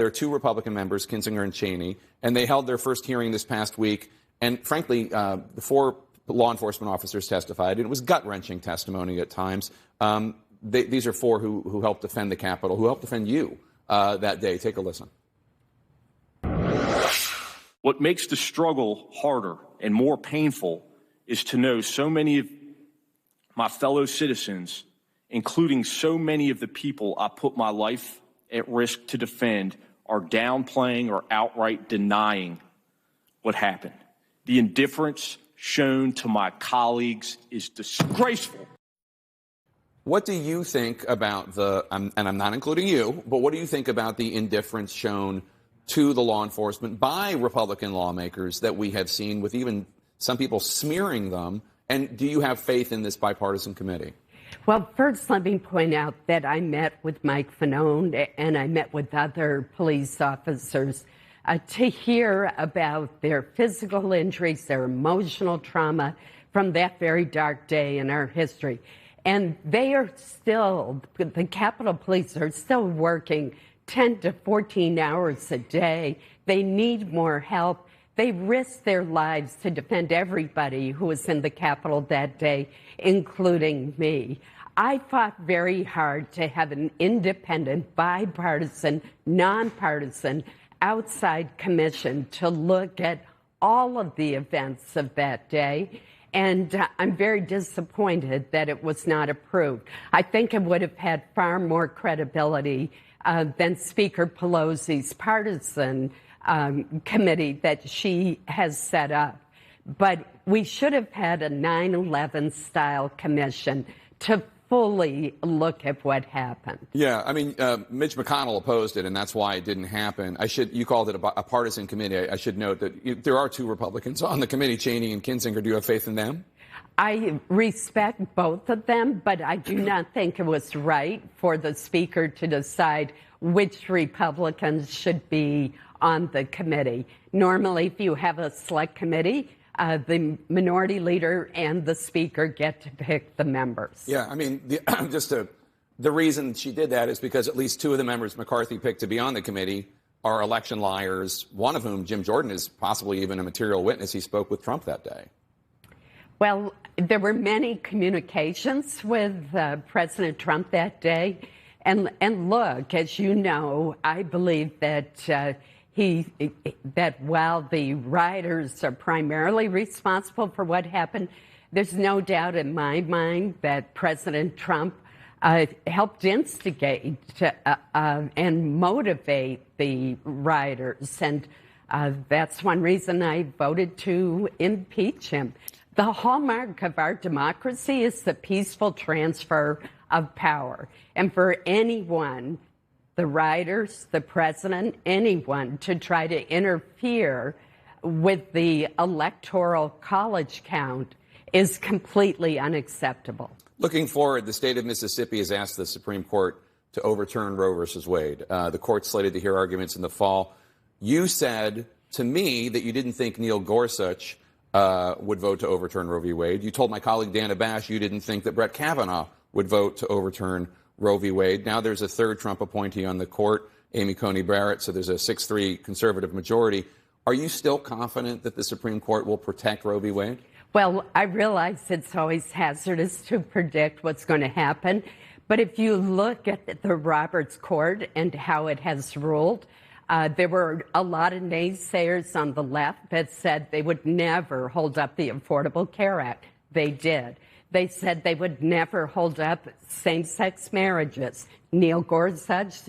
There are two Republican members, Kinzinger and Cheney, and they held their first hearing this past week. And frankly, the four law enforcement officers testified, and it was gut-wrenching testimony at times. These are four who helped defend the Capitol, who helped defend you that day. Take a listen. What makes the struggle harder and more painful is to know so many of my fellow citizens, including so many of the people I put my life at risk to defend, are downplaying or outright denying what happened. The indifference shown to my colleagues is disgraceful. What do you think about and I'm not including you, but what do you think about the indifference shown to the law enforcement by Republican lawmakers that we have seen, with even some people smearing them? And do you have faith in this bipartisan committee? Well, first, let me point out that I met with Mike Fanone and I met with other police officers to hear about their physical injuries, their emotional trauma from that very dark day in our history. And they are still, the Capitol Police are still working 10 to 14 hours a day. They need more help. They risked their lives to defend everybody who was in the Capitol that day, including me. I fought very hard to have an independent, bipartisan, nonpartisan, outside commission to look at all of the events of that day. And I'm very disappointed that it was not approved. I think it would have had far more credibility than Speaker Pelosi's partisan committee that she has set up. But we should have had a 9/11 style commission to fully look at what happened. Yeah, I mean, Mitch McConnell opposed it, and that's why it didn't happen. You called it a partisan committee. I should note that there are two Republicans on the committee, Cheney and Kinzinger. Do you have faith in them? I respect both of them, but I do not think it was right for the Speaker to decide which Republicans should be on the committee. Normally, if you have a select committee, the minority leader and the Speaker get to pick the members. Yeah, I mean, the reason she did that is because at least two of the members McCarthy picked to be on the committee are election liars, one of whom, Jim Jordan, is possibly even a material witness. He spoke with Trump that day. Well, there were many communications with President Trump that day. And look, as you know, I believe that that while the rioters are primarily responsible for what happened, there's no doubt in my mind that President Trump helped instigate and motivate the rioters. And that's one reason I voted to impeach him. The hallmark of our democracy is the peaceful transfer of power. And for anyone, the rioters, the president, anyone, to try to interfere with the electoral college count is completely unacceptable. Looking forward, the state of Mississippi has asked the Supreme Court to overturn Roe versus Wade. The court slated to hear arguments in the fall. You said to me that you didn't think Neil Gorsuch would vote to overturn Roe v. Wade. You told my colleague Dana Bash you didn't think that Brett Kavanaugh would vote to overturn Roe v. Wade. Now there's a third Trump appointee on the court, Amy Coney Barrett, so there's a 6-3 conservative majority. Are you still confident that the Supreme Court will protect Roe v. Wade? Well, I realize it's always hazardous to predict what's going to happen, but if you look at the Roberts Court and how it has ruled, there were a lot of naysayers on the left that said they would never hold up the Affordable Care Act. They did. They said they would never hold up same-sex marriages. Neil Gorsuch,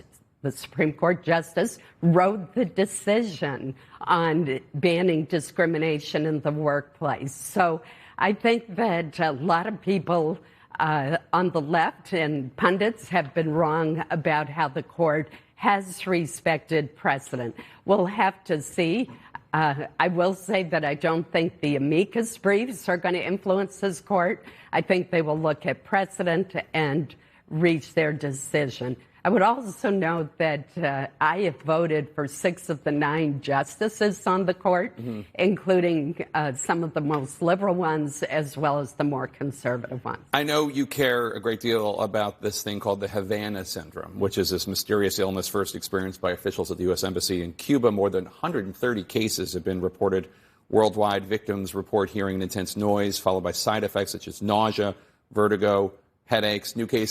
the Supreme Court justice, wrote the decision on banning discrimination in the workplace. So I think that a lot of people on the left and pundits have been wrong about how the court has respected precedent. We'll have to see. I will say that I don't think the amicus briefs are going to influence this court. I think they will look at precedent and reach their decision. I would also note that I have voted for 6 of the 9 justices on the court, including some of the most liberal ones as well as the more conservative ones. I know you care a great deal about this thing called the Havana Syndrome, which is this mysterious illness first experienced by officials at the U.S. Embassy in Cuba. More than 130 cases have been reported worldwide. Victims report hearing an intense noise followed by side effects such as nausea, vertigo, headaches. New cases